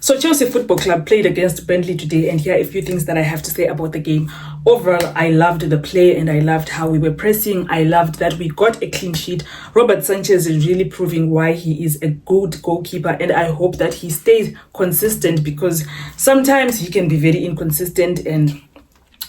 So Chelsea Football Club played against Burnley today, and here are a few things that I have to say about the game. Overall, I loved the play and I loved how we were pressing. I loved that we got a clean sheet. Robert Sanchez is really proving why he is a good goalkeeper, and I hope that he stays consistent, because sometimes he can be very inconsistent and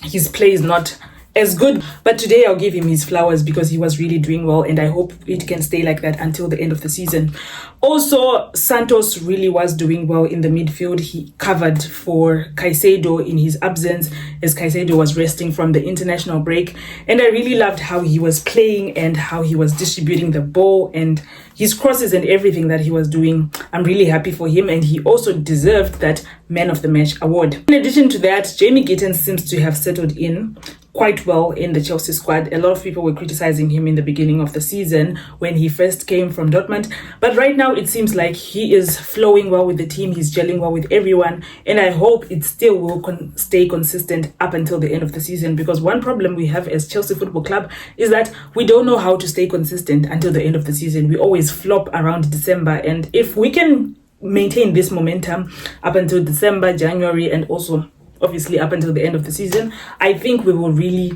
his play is not as good. But today I'll give him his flowers because he was really doing well, and I hope it can stay like that until the end of the season. Also, Santos really was doing well in the midfield. He covered for Caicedo in his absence, as Caicedo was resting from the international break, and I really loved how he was playing and how he was distributing the ball and his crosses and everything that he was doing. I'm really happy for him, and he also deserved that Man of the Match award. In addition to that, Jamie Gittens seems to have settled in quite well in the Chelsea squad. A lot of people were criticizing him in the beginning of the season when he first came from Dortmund, but right now it seems like he is flowing well with the team. He's gelling well with everyone, and I hope it still will stay consistent up until the end of the season, because one problem we have as Chelsea Football Club is that we don't know how to stay consistent until the end of the season. We always flop around December, and if we can maintain this momentum up until December, January, and also obviously up until the end of the season, I think we will really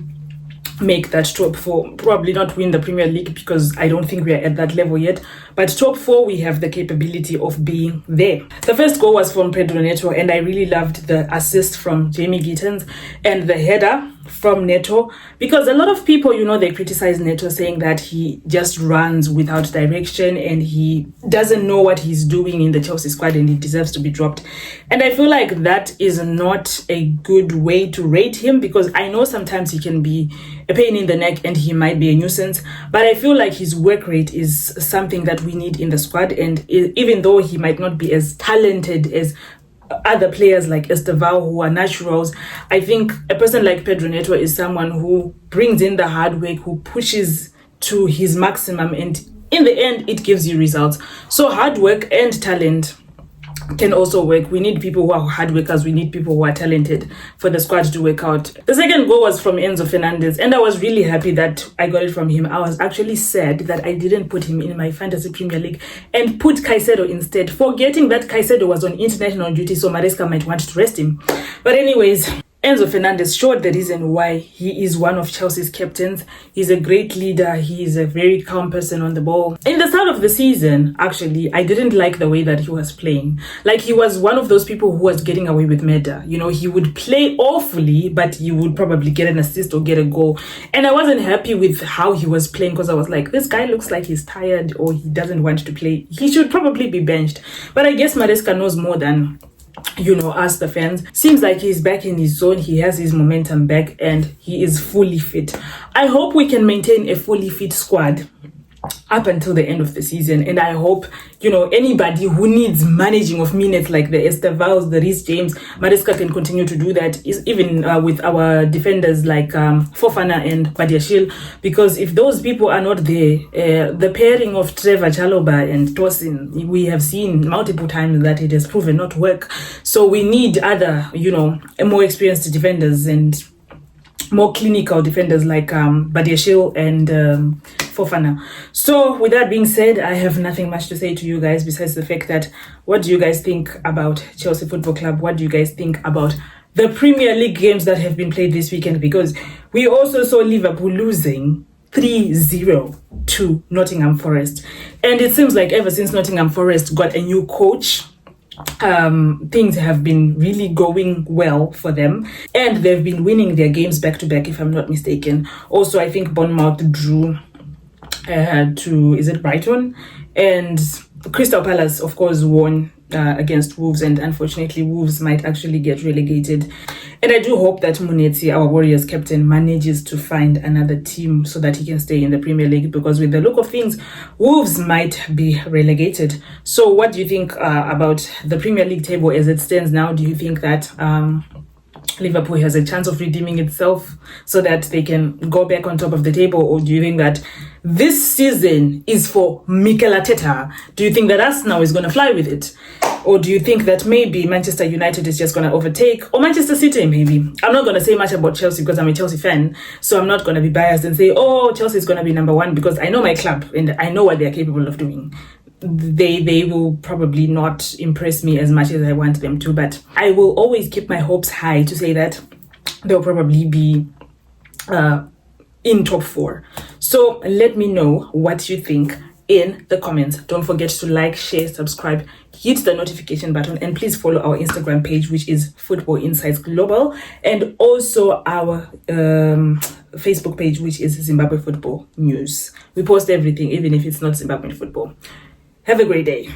make that top four. Probably not win the Premier League, because I don't think we are at that level yet, but top four, we have the capability of being there. The first goal was from Pedro Neto, and I really loved the assist from Jamie Gittens and the header from Neto, because a lot of people, they criticize Neto, saying that he just runs without direction and he doesn't know what he's doing in the Chelsea squad and he deserves to be dropped. And I feel like that is not a good way to rate him, because I know sometimes he can be a pain in the neck and he might be a nuisance, but I feel like his work rate is something that we need in the squad. And even though he might not be as talented as other players like Esteval, who are naturals, I think a person like Pedro Neto is someone who brings in the hard work, who pushes to his maximum, and in the end it gives you results. So hard work and talent can also work. We need people who are hard workers. We need people who are talented for the squad to work out. The second goal was from Enzo Fernandes, and I was really happy that I got it from him. I was actually sad that I didn't put him in my Fantasy Premier League and put Caicedo instead, forgetting that Caicedo was on international duty, so Maresca might want to rest him. But anyways, Enzo Fernandes showed the reason why he is one of Chelsea's captains. He's a great leader. He is a very calm person on the ball. In the start of the season, actually, I didn't like the way that he was playing. Like, he was one of those people who was getting away with murder. He would play awfully, but he would probably get an assist or get a goal. And I wasn't happy with how he was playing, because I was like, this guy looks like he's tired or he doesn't want to play. He should probably be benched. But I guess Maresca knows more than us, the fans. Seems like he's back in his zone. He has his momentum back and he is fully fit. I hope we can maintain a fully fit squad up until the end of the season, and I hope anybody who needs managing of minutes, like the Estevals, the Reece James, Maresca can continue to do that, even with our defenders like Fofana and Badiashile, because if those people are not there, the pairing of Trevor Chalobah and Tosin, we have seen multiple times that it has proven not to work. So we need other more experienced defenders and more clinical defenders like Badiashile and Fofana. So with that being said, I have nothing much to say to you guys besides the fact that, what do you guys think about Chelsea Football Club? What do you guys think about the Premier League games that have been played this weekend? Because we also saw Liverpool losing 3-0 to Nottingham Forest, and it seems like ever since Nottingham Forest got a new coach, things have been really going well for them, and they've been winning their games back to back, if I'm not mistaken. Also, I think Bournemouth drew to, is it Brighton? And Crystal Palace, of course, won against Wolves, and unfortunately Wolves might actually get relegated. And I do hope that Munetsi, our Warriors captain, manages to find another team so that he can stay in the Premier League, because with the look of things, Wolves might be relegated. So what do you think about the Premier League table as it stands now? Do you think that Liverpool has a chance of redeeming itself so that they can go back on top of the table? Or do you think that this season is for Mikel Arteta? Do you think that Arsenal is going to fly with it? Or do you think that maybe Manchester United is just going to overtake? Or Manchester City, maybe? I'm not going to say much about Chelsea because I'm a Chelsea fan. So I'm not going to be biased and say, oh, Chelsea is going to be number one, because I know my club and I know what they're capable of doing. they will probably not impress me as much as I want them to, but I will always keep my hopes high to say that they'll probably be in top 4. So let me know what you think in the comments. Don't forget to like, share, subscribe, hit the notification button, and please follow our Instagram page, which is Football Insights Global, and also our Facebook page, which is Zimbabwe Football News. We post everything, even if it's not Zimbabwean football. Have a great day.